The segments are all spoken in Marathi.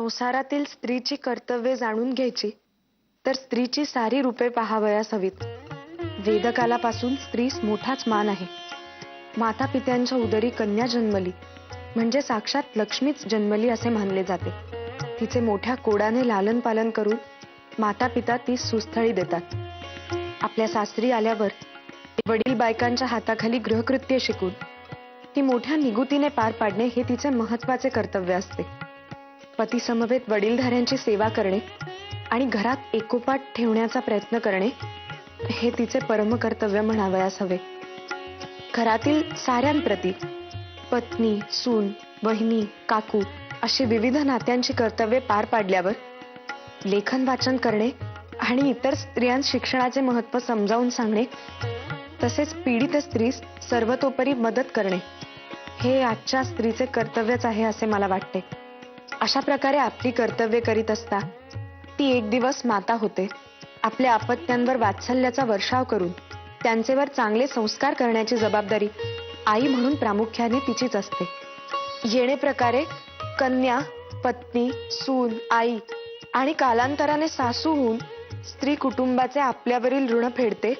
संसारातील स्त्रीची कर्तव्ये जाणून घ्यायची तर स्त्रीची सारी रूपे पाहावयास हवीत. वेदकालापासून स्त्रीस मोठाच मान आहे. माता पित्यांच्या उदरी कन्या जन्मली म्हणजे साक्षात लक्ष्मीच जन्मली असे मानले जाते. तिचे मोठ्या कोडाने लालन पालन करून माता पिता ती सुस्थळी देतात. आपल्या सासरी आल्यावर वडील बायकांच्या हाताखाली गृहकृत्य शिकून ती मोठ्या निगुतीने पार पाडणे हे तिचे महत्वाचे कर्तव्य असते. पती समवेत वडीलधाऱ्यांची सेवा करणे आणि घरात एकोपाट ठेवण्याचा प्रयत्न करणे हे तिचे परमकर्तव्य म्हणावयास हवे. घरातील साऱ्यांप्रती पत्नी, सून, बहिणी, काकू अशी विविध नात्यांची कर्तव्ये पार पाडल्यावर लेखन वाचन करणे आणि इतर स्त्रियांस शिक्षणाचे महत्त्व समजावून सांगणे तसेच पीडित स्त्रीस सर्वतोपरी मदत करणे हे आजच्या स्त्रीचे कर्तव्यच आहे असे मला वाटते. अशा प्रकारे आपली कर्तव्ये करीत असता ती एक दिवस माता होते. आपल्या अपत्यांवर वात्सल्याचा वर्षाव करून त्यांचेवर चांगले संस्कार करण्याची जबाबदारी आई म्हणून प्रामुख्याने तिचीच असते. येणे प्रकारे कन्या, पत्नी, सून, आई आणि कालांतराने सासू होऊन स्त्री कुटुंबाचे आपल्यावरील ऋण फेडते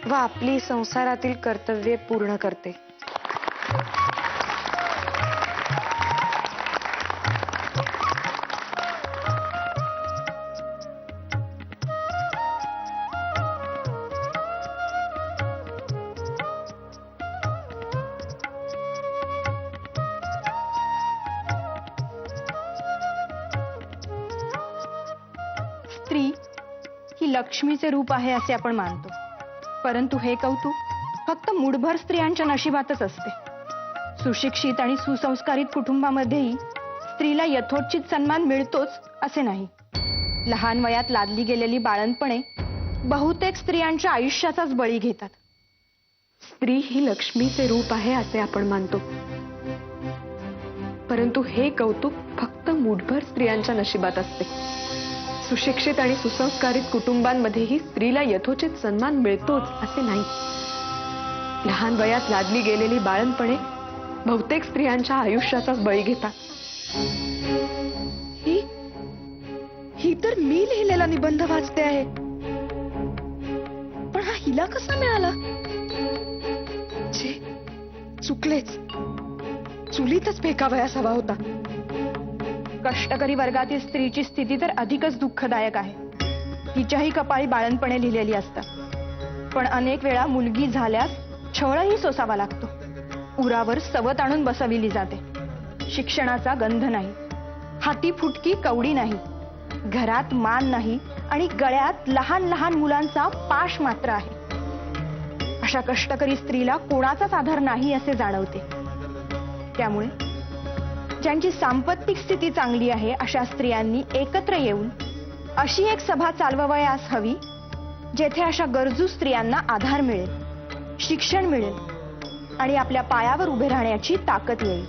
व आपली संसारातील कर्तव्ये पूर्ण करते. स्त्री ही लक्ष्मीचे रूप आहे असे आपण मानतो, परंतु हे कौतुक फक्त मूठभर स्त्रियांच्या नशिबातच असते. सुशिक्षित आणि सुसंस्कारित कुटुंबामध्येही स्त्रीला यथोचित सन्मान मिळतोच असे नाही. लहान वयात लादली गेलेली बाळंतपणे बहुतेक स्त्रियांच्या आयुष्याचाच बळी घेतात. स्त्री ही लक्ष्मीचे रूप आहे असे आपण मानतो, परंतु हे कौतुक फक्त मूठभर स्त्रियांच्या नशिबात असते. सुशिक्षित आणि सुसंस्कारित कुटुंबांमध्येही स्त्रीला यथोचित सन्मान मिळतोच असे नाही. लहान वयात लादली गेलेली बाळंतपणे बहुतेक स्त्रियांच्या आयुष्याचाच बळी घेतात. ही तर मी लिहिलेला निबंध वाचते आहे, पण हा हिला कसा मिळाला? चुकलेच, चुलीतच फेकावयास हवा होता. कष्टकरी वर्गातील स्त्रीची स्थिती तर अधिकच दुःखदायक आहे. तिच्याही कपाळी बाळंतपणे लिहिलेली असतात, पण अनेक वेळा मुलगी झाल्यास छळही सोसावा लागतो. उरावर सवत आणून बसविली जाते. शिक्षणाचा गंध नाही, हाती फुटकी कवडी नाही, घरात मान नाही आणि गळ्यात लहान लहान मुलांचा पाश मात्र आहे. अशा कष्टकरी स्त्रीला कोणाचाच आधार नाही असे जाणवते. त्यामुळे ज्यांची सांपत्तिक स्थिती चांगली आहे अशा स्त्रियांनी एकत्र येऊन अशी एक सभा चालवावयास हवी, जेथे अशा गरजू स्त्रियांना आधार मिळेल, शिक्षण मिळेल आणि आपल्या पायावर उभे राहण्याची ताकद येईल.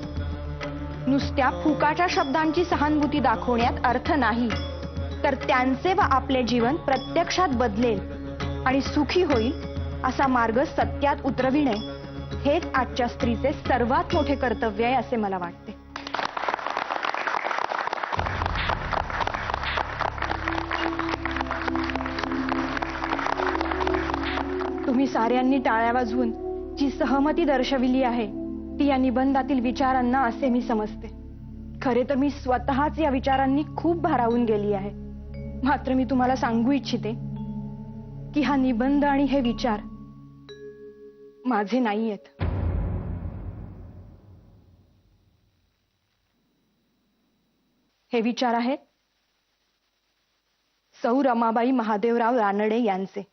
नुसत्या फुकाच्या शब्दांची सहानुभूती दाखवण्यात अर्थ नाही, तर त्यांचे व आपले जीवन प्रत्यक्षात बदलेल आणि सुखी होईल असा मार्ग सत्यात उतरविणे हेच आजच्या स्त्रीचे सर्वात मोठे कर्तव्य आहे असे मला वाटते. तुम्ही साऱ्यांनी टाळ्या वाजवून जी सहमती दर्शविली आहे ती या निबंधातील विचारांना असे मी समजते. खरे तर मी स्वतःच या विचारांनी खूप भारावून गेली आहे. मात्र मी तुम्हाला सांगू इच्छिते की हा निबंध आणि हे विचार माझे नाहीयेत. हे विचार आहेत सौ रमाबाई महादेवराव रानडे यांचे.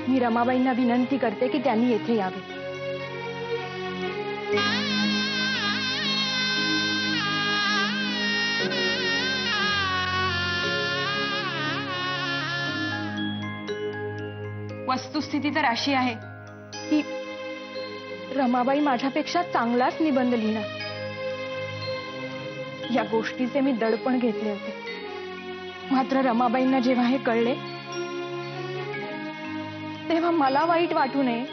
मी रमाबाईंना विनंती करते की त्यांनी येथे यावे. वस्तुस्थिती तर अशी आहे की रमाबाई माझ्यापेक्षा चांगलाच निबंध लिहिणार. या गोष्टीचे मी दडपण घेतले होते. मात्र रमाबाईंना जेव्हा हे कळले तेव्हा मला वाईट वाटू नये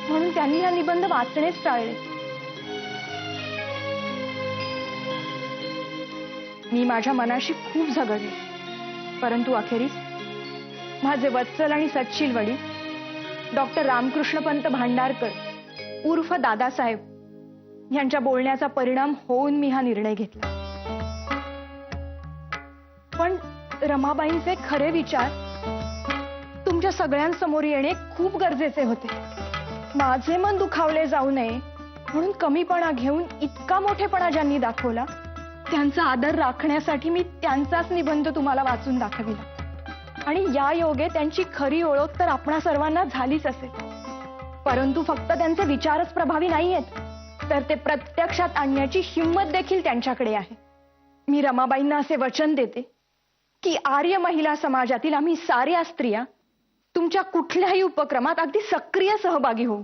म्हणून त्यांनी हा निबंध वाचणेच टाळले. मी माझ्या मनाशी खूप झगडले, परंतु अखेरीस माझे वत्सल आणि सच्शील वडील डॉक्टर रामकृष्णपंत भांडारकर उर्फ दादासाहेब यांच्या बोलण्याचा परिणाम होऊन मी हा निर्णय घेतला. पण रमाबाईंचे खरे विचार तुमच्या सगळ्यांसमोर येणे खूप गरजेचे होते. माझे मन दुखावले जाऊ नये म्हणून कमीपणा घेऊन इतका मोठेपणा ज्यांनी दाखवला त्यांचा आदर राखण्यासाठी मी त्यांचाच निबंध तुम्हाला वाचून दाखविला. आणि या योगे त्यांची खरी ओळख तर आपणा सर्वांना झालीच असेल, परंतु फक्त त्यांचे विचारच प्रभावी नाही आहेत तर ते प्रत्यक्षात आणण्याची हिंमत देखील त्यांच्याकडे आहे. मी रमाबाईंना असे वचन देते की आर्य महिला समाजातील आम्ही साऱ्या स्त्रिया तुमच्या कुठल्याही उपक्रमात अगदी सक्रिय सहभागी होऊ.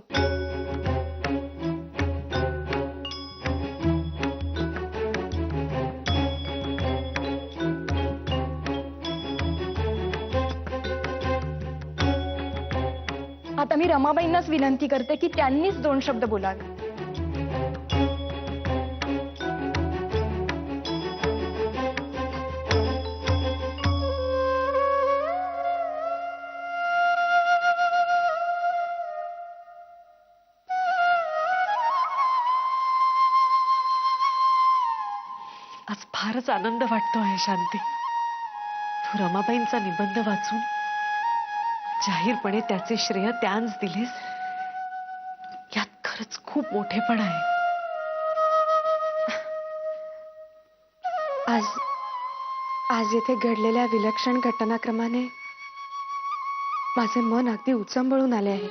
आता मी रमाबाईंनाच विनंती करते की त्यांनीच 2 शब्द बोलावे. आज फारच आनंद वाटतो आहे शांती. तू रमाबाईंचा निबंध वाचून जाहीरपणे त्याचे श्रेय त्यांस दिलेस, यात खरंच खूप मोठेपणा आहे. आज येथे घडलेल्या विलक्षण घटनाक्रमाने माझे मन अगदी उचंबळून आले आहे.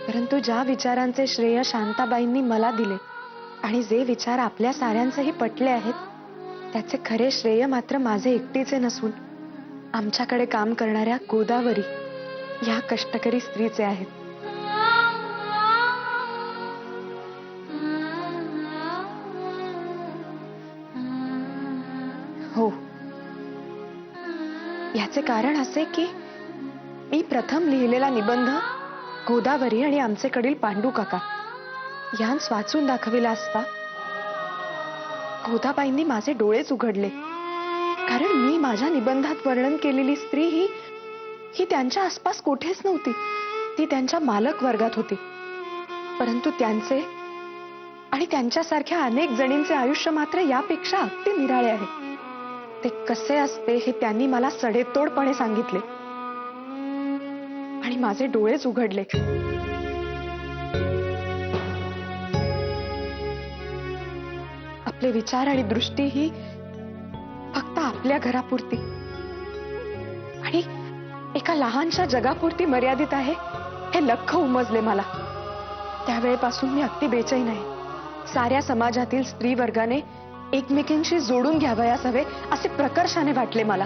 परंतु ज्या विचारांचे श्रेय शांताबाईंनी मला दिले आणि जे विचार आपल्या साऱ्यांचेही पटले आहेत त्याचे खरे श्रेय मात्र माझे एकटीचे नसून आमच्याकडे काम करणाऱ्या गोदावरी या कष्टकरी स्त्रीचे आहेत. हो, याचे कारण असे की मी प्रथम लिहिलेला निबंध गोदावरी आणि आमचेकडील पांडू काका यांस वाचून दाखविला असता गोदाबाईंनी माझे डोळेच उघडले. कारण मी माझ्या निबंधात वर्णन केलेली स्त्री ही त्यांच्या आसपास कुठेच नव्हती. ती त्यांच्या मालक वर्गात होती. परंतु त्यांचे आणि त्यांच्यासारख्या अनेक जणींचे आयुष्य मात्र यापेक्षा अगदी निराळे आहे. ते कसे असते हे त्यांनी मला सडेतोडपणे सांगितले आणि माझे डोळेच उघडले. आपले विचार आणि दृष्टी ही फक्त आपल्या घरापुरती आणि एका लहानशा जगापुरती मर्यादित आहे हे लख्ख उमजले मला. त्यावेळेपासून मी अगदी बेचैन आहे. साऱ्या समाजातील स्त्री वर्गाने एकमेकींशी जोडून घ्यावयास हवे असे प्रकर्षाने वाटले मला.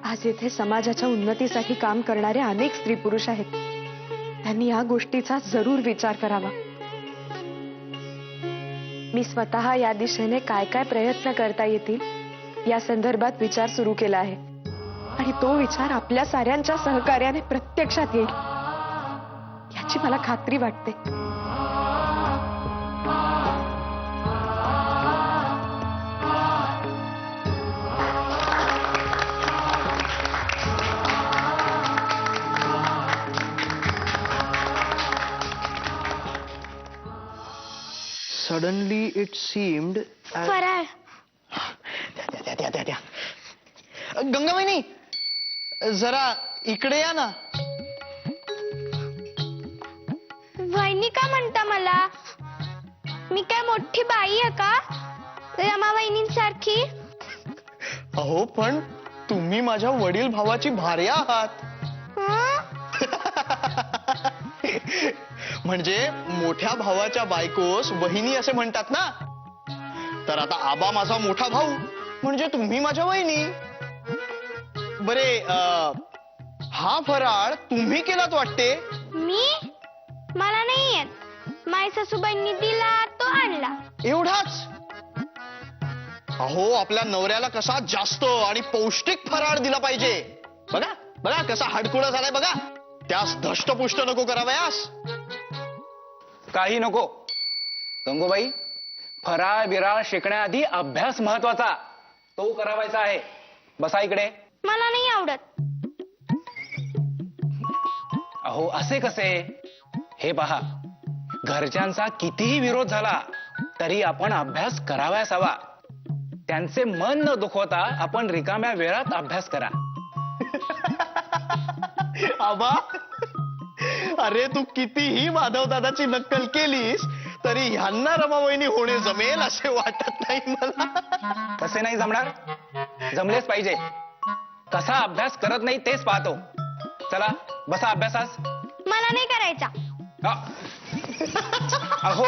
आज येथे समाजाच्या उन्नतीसाठी काम करणारे अनेक स्त्री पुरुष आहेत. त्यांनी या गोष्टीचा जरूर विचार करावा. मी स्वतः या दिशेने काय काय प्रयत्न करता येतील या संदर्भात विचार सुरू केला आहे आणि तो विचार आपल्या साऱ्यांच्या सहकार्याने प्रत्यक्षात येईल याची मला खात्री वाटते. Suddenly it seemed फराळ. द्या. गंगाबाईनी जरा इकडे या ना. वहिनी का म्हणता मला? मी काय मोठी बाई आहे का रमा वहिनींसारखी? अहो पण तुम्ही माझ्या वडील भावाची भार्या आहात. म्हणजे मोठ्या भावाच्या बायकोस वहिनी असे म्हणतात ना. तर आता आबा माझा मोठा भाऊ म्हणजे तुम्ही माझ्या वहिनी. बरे हा फराळ तुम्ही केलात वाटते. मी? मला नाही येत. माझ्या सासूबाईंनी दिला तो आणला. एवढाच? अहो आपल्या नवऱ्याला कसा जास्त आणि पौष्टिक फराळ दिला पाहिजे. बघा बघा कसा हडकुळा झालाय बघा. त्यास धष्टपुष्ट नको करावयास. काही नको गंगूबाई, फराळ बिराळ शिकण्याआधी अभ्यास महत्वाचा, तो करावायचा आहे. बसा इकडे. मला नाही आवडत. अहो असे कसे? हे पहा, घरच्यांचा कितीही विरोध झाला तरी आपण अभ्यास करावयास हवा. त्यांचे मन न दुखवता आपण रिकाम्या वेळात अभ्यास करा. आबा, अरे तू कितीही माधव दादाची नक्कल केलीस तरी ह्यांना रमावहिनी होणे जमेल असे वाटत नाही मला. कसे नाही जमणार? जमलेच पाहिजे. कसा अभ्यास करत नाही तेच पाहतो. चला बसा अभ्यासास. मला नाही करायचा. अ, अहो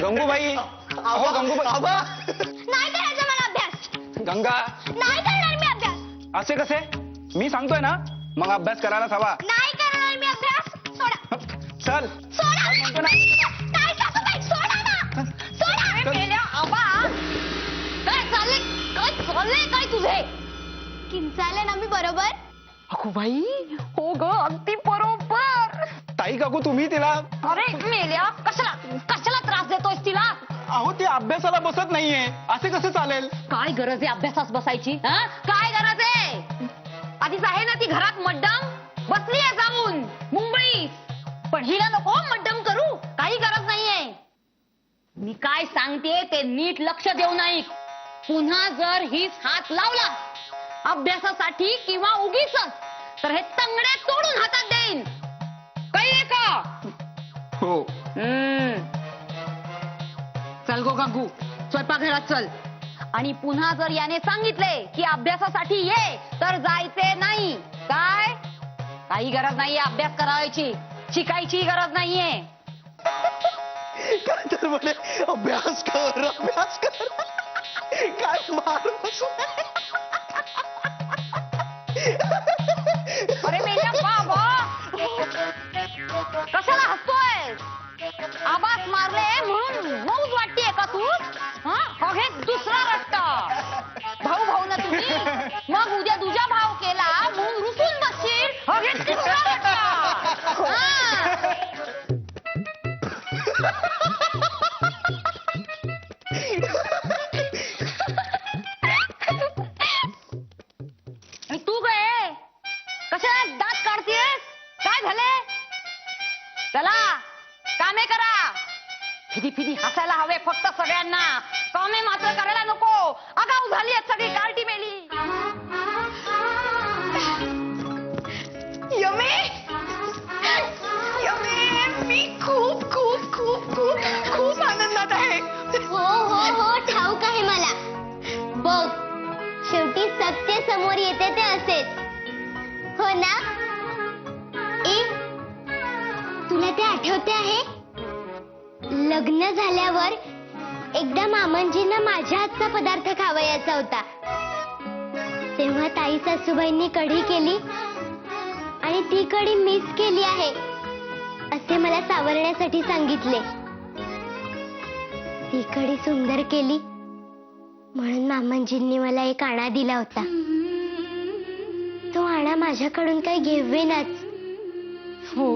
गंगूबाई, अहो गंगूबाई, आबा नाही करायचा मला अभ्यास. गंगा, नाही करणार मी अभ्यास. असे कसे? मी सांगतोय ना, मग अभ्यास करायलाच हवा. नाही करणार मी अभ्यास. सोडा. चल. सोडा. म्हणतो ना. काय सासूबाई, सोडा ना. सोडा. चल. मेल्या आबा. काय चाललंय काय तुझे? किंचाळले ना मी बरोबर? अगो बाई, हो ग, अगदी बरोबर. ताई काकू, तुम्ही तिला. अरे मेल्या, कशाला त्रास देतोयस तिला? अहो ती अभ्यासाला बसत नाहीये, असे कसे चालेल? काय गरज आहे अभ्यासास बसायची? काय गरज आहे? आधीच आहे ना ती घरात मड्डम बसली आहे जाऊन मुंबईत. पण हिला नको मड्डम करू, काही गरज नाहीये. मी काय सांगते ते नीट लक्ष देऊ नाही. पुन्हा जर हीच हात लावला अभ्यासासाठी किंवा उगीच, तर हे तंगड्या तोडून हातात देईन. कळले का? हो. चल गो गंगू, स्वयंपाकघरात चल. आणि पुन्हा जर याने सांगितले की अभ्यासासाठी ये, तर जायचे नाही. काय? काही गरज नाहीये अभ्यास करायची, शिकायची गरज नाहीये. काय तर म्हणे अभ्यास कर अभ्यास कर. काय मार बसू. अरे मेल्या बाबा, कशाला हसतोय? आवाज मारले म्हणून मौज वाटतेय का तू? हे दुसरा रट्टा. भाऊ भाऊ ना तुम्ही, मग उद्या तुझा भाव केला म्हणून रुसून बसशील. हे तिसरा रट्टा. आणि तू काय कशाला दात काढतेस? काय झाले? चला कामे करा. फिदी फिदी हसायला हवे फक्त सगळ्यांना, कामे मात्र करायला नको. आगाऊ झाली आहेत सगळी, गारटी मेली. यमे, यमे, मी खूप खूप खूप खूप खूप आनंदात आहे. हो हो हो, ठाऊक आहे मला. बघ, शेवटी सत्य समोर येते ते असेच, हो ना? तुला ते आठवते आहे? लग्न झाल्यावर एकदा मामांजींना माझ्या हातचा पदार्थ खावयाचा होता. तेव्हा ताई सासूबाईंनी कढी केली आणि ती कढी मिस केली आहे असे मला सावरण्यासाठी सांगितले. ती कढी सुंदर केली म्हणून मामांजींनी मला एक आणा दिला होता. तो आणा माझ्याकडून काही घेवेनाच. हो,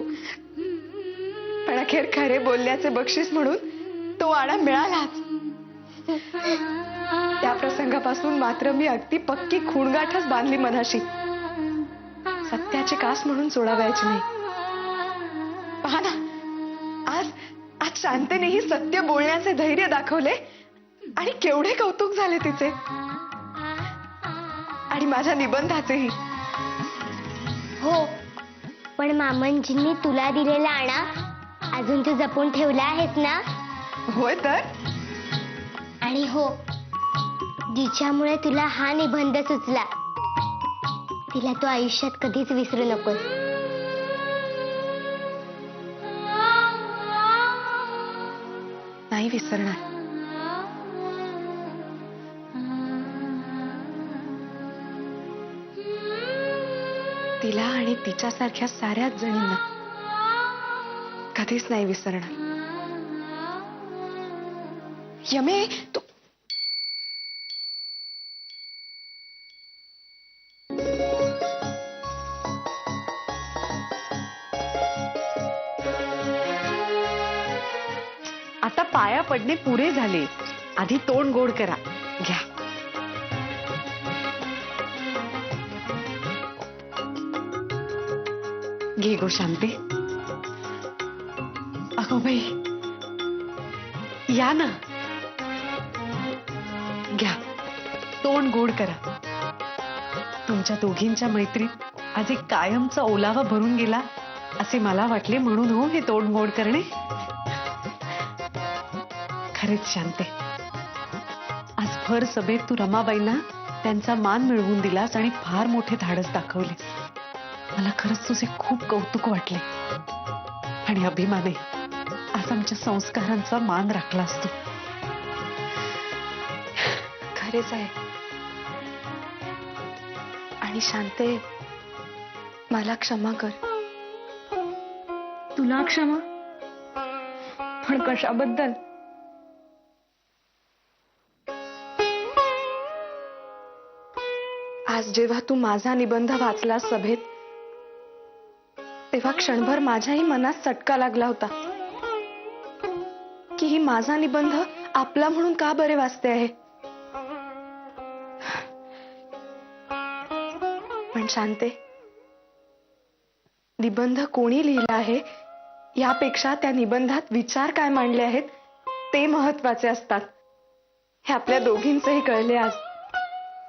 पण अखेर खरे बोलण्याचे बक्षीस म्हणून तो आणा मिळालाच. त्या प्रसंगापासून मात्र मी अगदी पक्की खूणगाठच बांधली मनाशी. सत्याची कास म्हणून सोडावयाची नाही. पहा ना, आज आज शांतनेही सत्य बोलण्याचे धैर्य दाखवले आणि केवढे कौतुक झाले तिचे, आणि माझ्या निबंधाचेही. हो, पण मामांजींनी तुला दिलेला आणा अजून तू जपून ठेवला आहेस ना? होय तर. आणि हो, जिच्यामुळे तुला हा निबंध सुचला तिला तू आयुष्यात कधीच विसरू नकोस. नाही विसरणार. तिला आणि तिच्यासारख्या साऱ्याच जणींना कधीच नाही विसरणार. यमे, तू पाया पडणे पुरे झाले. आधी तोंड गोड करा. घ्या. घे गो शांते. अगो बाई, या ना. घ्या, तोंड गोड करा. तुमच्या दोघींच्या मैत्रीत आज एक कायमचा ओलावा भरून गेला असे मला वाटले, म्हणून हो हे तोंड गोड करणे. खरेच शांते, आज भर सभेत तू रमाबाईंना त्यांचा मान मिळवून दिलास आणि फार मोठे धाडस दाखवले. मला खरंच तुझे खूप कौतुक वाटले आणि अभिमानही. आज आमच्या संस्कारांचा मान राखलास तू. खरेच आहे. आणि शांते, मला क्षमा कर. तुला क्षमा? पण कशाबद्दल? आज जेव्हा तू माझा निबंध वाचलास सभेत, तेव्हा क्षणभर माझ्याही मनात चटका लागला होता की ही माझा निबंध आपला म्हणून का बरे वाचते आहे. पण शांते, निबंध कोणी लिहिला आहे यापेक्षा त्या निबंधात विचार काय मांडले आहेत ते महत्वाचे असतात. हे आपल्या दोघींचेही कळले आज,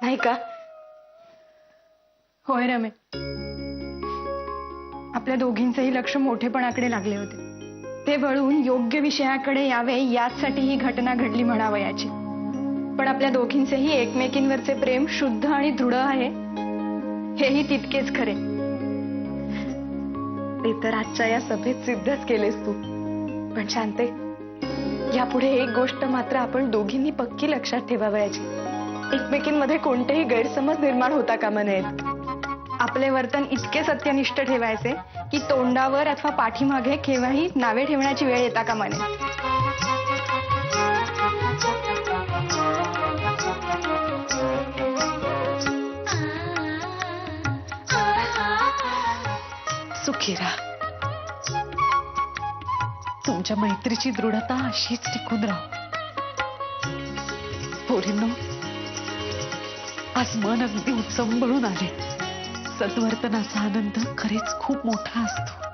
नाही का? होय रमे, आपल्या दोघींचेही लक्ष मोठेपणाकडे लागले होते. ते वळून योग्य विषयाकडे यावे यासाठी ही घटना घडली म्हणावयाची. पण आपल्या दोघींचेही एकमेकींवरचे प्रेम शुद्ध आणि दृढ आहे हेही तितकेच खरे. ते तर आजच्या या सभेत सिद्धच केलेस तू. पण शांते, यापुढे एक गोष्ट मात्र आपण दोघींनी पक्की लक्षात ठेवावयाची. एकमेकींमध्ये कोणतेही गैरसमज निर्माण होता कामा नयेत. आपले वर्तन इतके सत्यनिष्ठ ठेवायचे की तोंडावर अथवा पाठीमागे केव्हाही नावे ठेवण्याची वेळ येता कामा नये. सुखी राहा. तुमच्या मैत्रीची दृढता अशीच टिकून राहू. पोरींनो, आज मन अगदी उत्संबळून आले. सद्वर्तनाचा आनंद खरेच खूप मोठा असतो.